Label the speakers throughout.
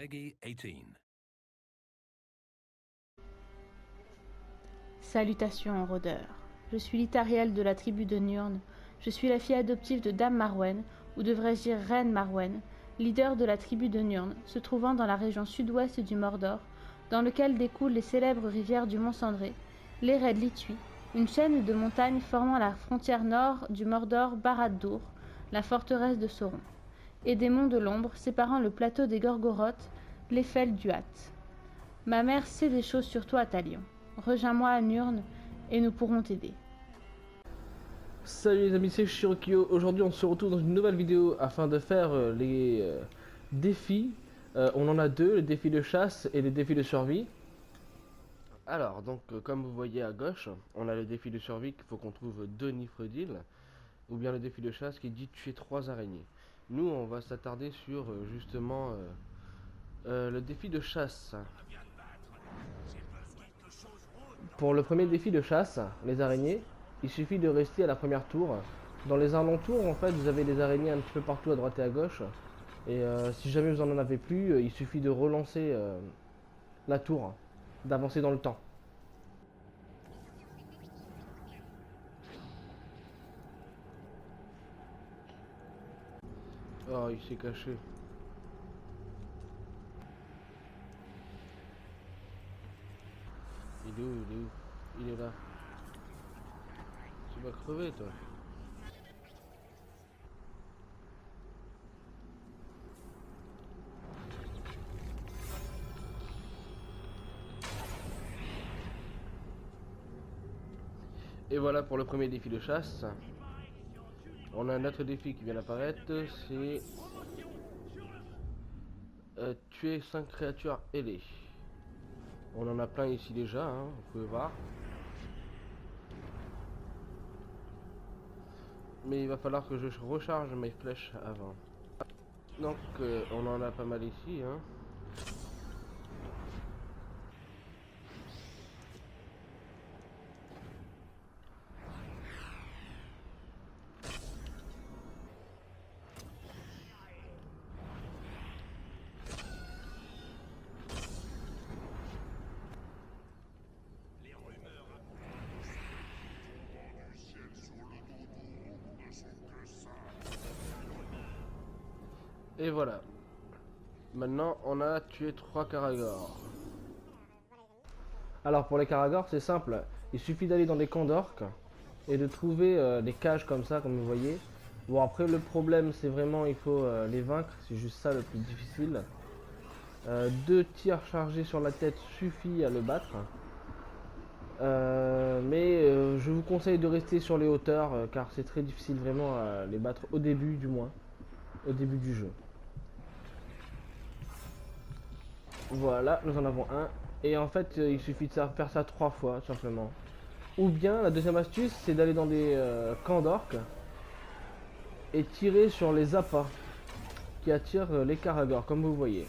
Speaker 1: Peggy 18.
Speaker 2: Salutations, rôdeurs. Je suis Litariel de la tribu de Nurn. Je suis la fille adoptive de Dame Marwen, ou devrais-je dire Reine Marwen, leader de la tribu de Nurn, se trouvant dans la région sud-ouest du Mordor, dans lequel découlent les célèbres rivières du Mont Cendré, les raids Litui, une chaîne de montagnes formant la frontière nord du Mordor Barad-dûr, la forteresse de Sauron, et des monts de l'ombre séparant le plateau des Gorgoroth, les Fels du Hatt. Ma mère sait des choses sur toi, Talion. Rejoins-moi à Nurn et nous pourrons t'aider.
Speaker 3: Salut les amis, c'est Shirokyo. Aujourd'hui on se retrouve dans une nouvelle vidéo afin de faire les défis. On en a deux, le défi de chasse et le défi de survie. Alors donc comme vous voyez à gauche, on a le défi de survie qu'il faut qu'on trouve 2 Nifredil, ou bien le défi de chasse qui dit tuer 3 araignées. Nous on va s'attarder sur justement le défi de chasse. Pour le premier défi de chasse, les araignées, il suffit de rester à la première tour. Dans les alentours, en fait, vous avez des araignées un petit peu partout à droite et à gauche. Et si jamais vous en avez plus, il suffit de relancer la tour, d'avancer dans le temps. Oh, il s'est caché. Il est où? Il est où? Il est là. Tu vas crever, toi. Et voilà pour le premier défi de chasse. On a un autre défi qui vient d'apparaître, c'est tuer 5 créatures ailées. On en a plein ici déjà, hein, vous pouvez voir. Mais il va falloir que je recharge mes flèches avant. Donc on en a pas mal ici, hein. Et voilà. Maintenant, on a tué 3 Caragors. Alors pour les Caragors, c'est simple. Il suffit d'aller dans des camps d'orques et de trouver des cages comme ça, comme vous voyez. Bon, après, le problème, c'est vraiment, il faut les vaincre. C'est juste ça le plus difficile. 2 tirs chargés sur la tête suffit à le battre. Mais je vous conseille de rester sur les hauteurs car c'est très difficile vraiment à les battre au début, du moins. Au début du jeu. Voilà, nous en avons un. Et en fait, il suffit de faire ça 3 fois, simplement. Ou bien, la deuxième astuce, c'est d'aller dans des camps d'orques et tirer sur les appâts qui attirent les caragors, comme vous voyez.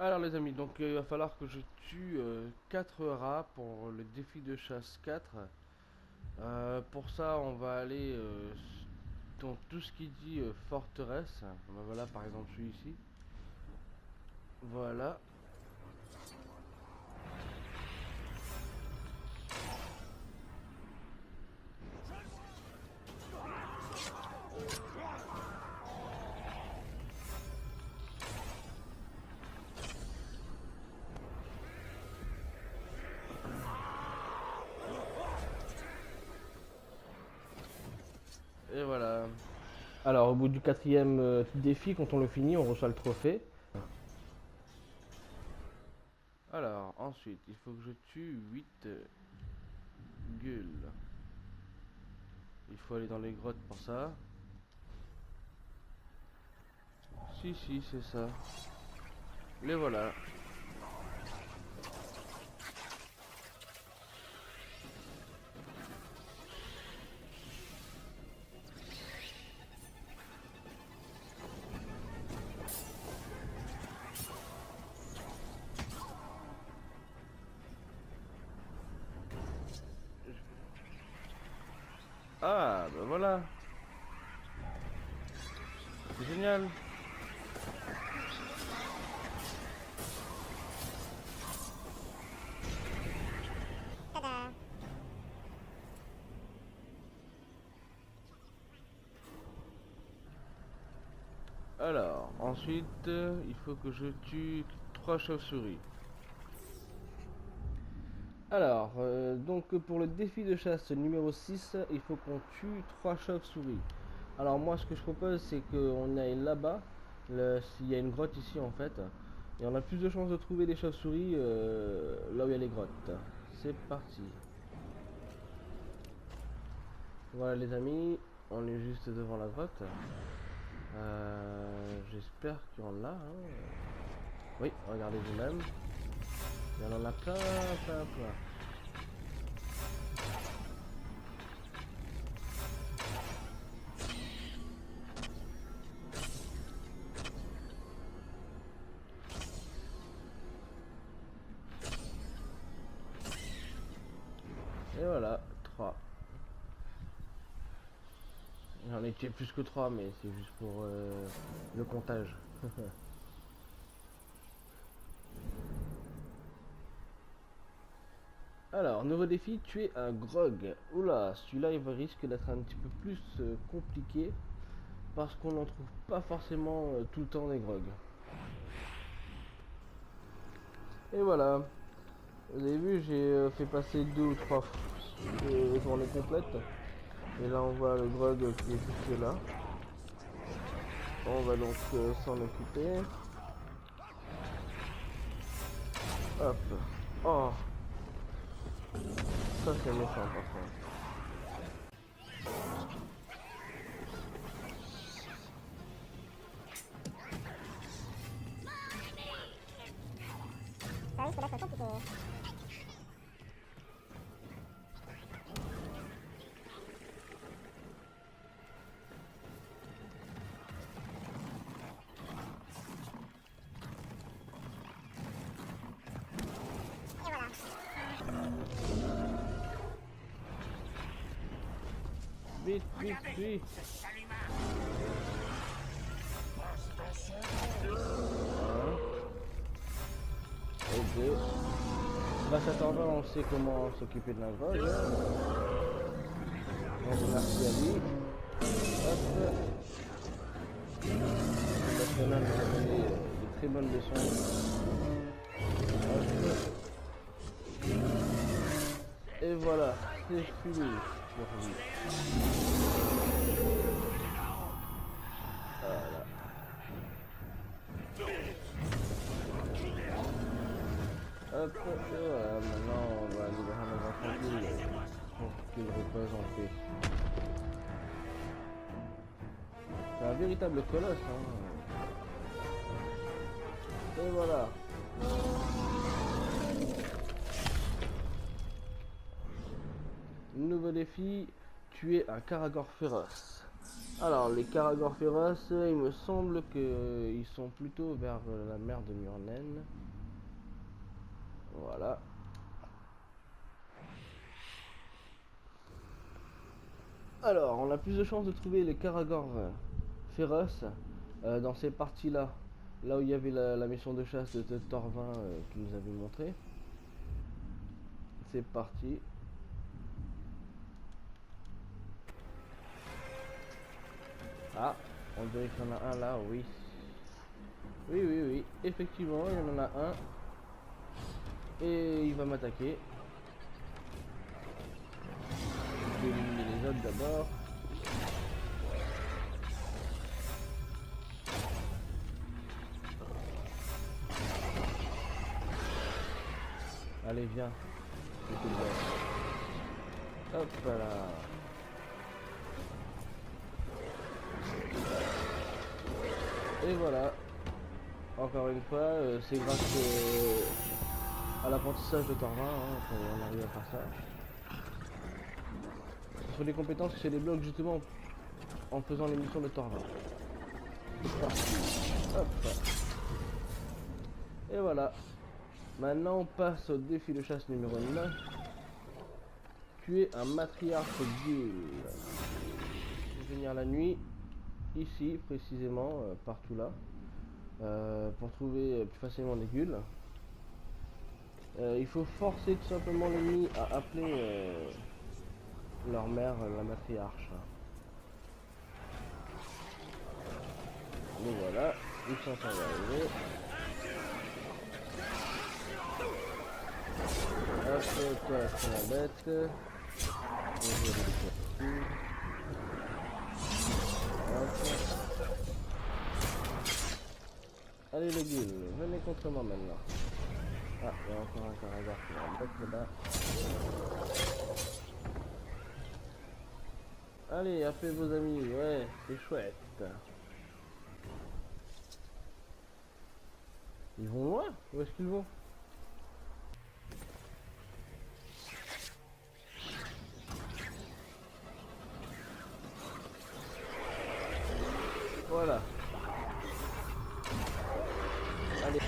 Speaker 3: Alors les amis, donc il va falloir que je tue 4 rats pour le défi de chasse 4. Pour ça, on va aller dans tout ce qui dit forteresse. Ben voilà, par exemple, celui-ci. Voilà. Et voilà. Alors, au bout du 4e défi, quand on le finit, on reçoit le trophée. Alors, ensuite, il faut que je tue 8 gueules. Il faut aller dans les grottes pour ça. Si, c'est ça. Les voilà. Ah, bah voilà. C'est génial. Alors, ensuite, il faut que je tue 3 chauves-souris. Alors, donc pour le défi de chasse numéro 6, il faut qu'on tue 3 chauves-souris. Alors moi, ce que je propose, c'est qu'on aille là-bas, s'il y a une grotte ici en fait, et on a plus de chances de trouver des chauves-souris là où il y a les grottes. C'est parti. Voilà les amis, on est juste devant la grotte. J'espère qu'il y en a. Hein. Oui, regardez vous-même. Il y en a plein, plein, plein. Et voilà, 3. J'en ai tué plus que 3, mais c'est juste pour le comptage. Alors, nouveau défi, tuer un grog. Oula, celui-là il risque d'être un petit peu plus compliqué parce qu'on n'en trouve pas forcément tout le temps des grogs. Et voilà, vous avez vu, j'ai fait passer 2 ou 3 journées complètes. Et là on voit le grog qui est juste là. On va donc s'en occuper. Hop. Oh. Ça c'est méchant par contre.
Speaker 1: Ça risque d'être compliqué.
Speaker 3: Vite, vite, vite. Ok. Grâce à Torvald, on sait comment s'occuper de la grog. Donc merci à lui. Hop. Le personnage nous a donné de très bonnes leçons. Hop. Et voilà, c'est fini pour lui. Voilà. Hop, et voilà, maintenant on va libérer nos enfants pour qu'ils reposent en paix. C'est un véritable colosse, hein. Et voilà. Nouveau défi, tuer un Caragor féroce. Alors les Caragor féroces, il me semble qu'ils sont plutôt vers la mer de Murnen. Voilà. Alors, on a plus de chances de trouver les Caragor féroces dans ces parties-là. Là où il y avait la mission de chasse de Torvin qui nous avait montré. C'est parti. Ah, on dirait qu'il y en a un là, oui. Oui, oui, oui. Effectivement, il y en a un. Et il va m'attaquer. Je vais éliminer les autres d'abord. Allez, viens. Hop là. Et voilà. Encore une fois, c'est grâce à l'apprentissage de Torvin qu'on arrive à faire ça. Ce sont des compétences que c'est des blocs justement en faisant les missions de Torvin. Hop. Et voilà. Maintenant on passe au défi de chasse numéro 9. Tuer un matriarche gueule. venir la nuit, ici précisément, partout là, pour trouver plus facilement des gueules. Il faut forcer tout simplement l'ennemi à appeler leur mère, la matriarche. Et voilà, ils sont en train d'arriver. Hop, toi c'est la bête. Hop. Allez les gueules, venez contre moi maintenant. Ah, il y a encore un caragor qui va mettre là-bas. Allez, appelez vos amis, ouais, c'est chouette. Ils vont loin? Où est-ce qu'ils vont? Voilà. Allez.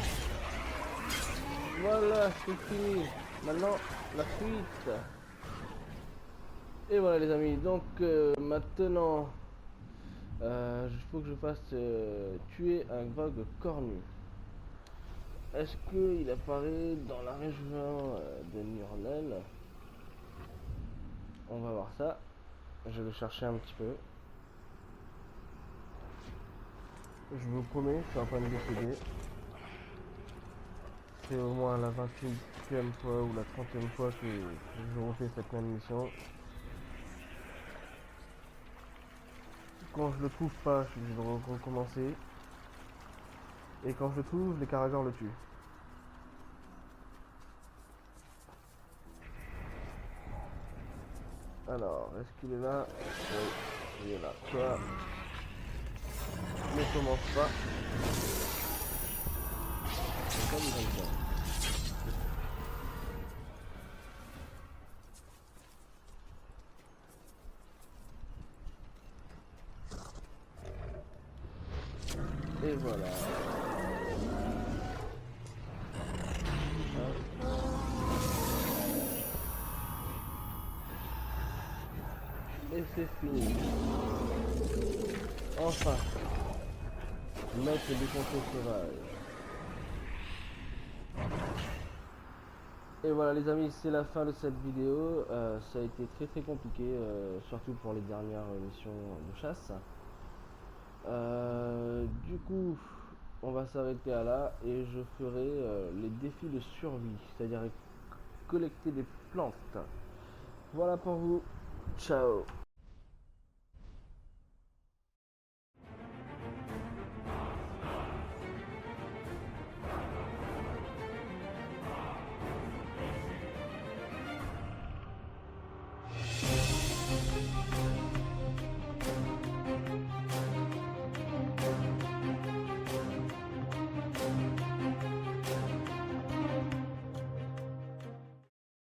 Speaker 3: Voilà, c'est fini. Maintenant, la fuite. Et voilà les amis, donc maintenant, il faut que je fasse tuer un Grog cornu. Est-ce qu'il apparaît dans la région de Nurnel? On va voir ça. Je vais chercher un petit peu. Je vous promets, je suis en train de décider. C'est au moins la 28e fois ou la 30e fois que je refais cette même mission. Quand je le trouve pas, je suis obligé de recommencer. Et quand je le trouve, les caragors le tuent. Alors, est-ce qu'il est là? Oui, il est là. Toi, ne commence pas. C'est comme ça. Et voilà. Et c'est fini. Enfin, mettre des contrôles sauvages. Et voilà les amis, c'est la fin de cette vidéo. Ça a été très compliqué, surtout pour les dernières missions de chasse. Du coup, on va s'arrêter à là et je ferai les défis de survie, c'est-à-dire collecter des plantes. Voilà pour vous. Ciao.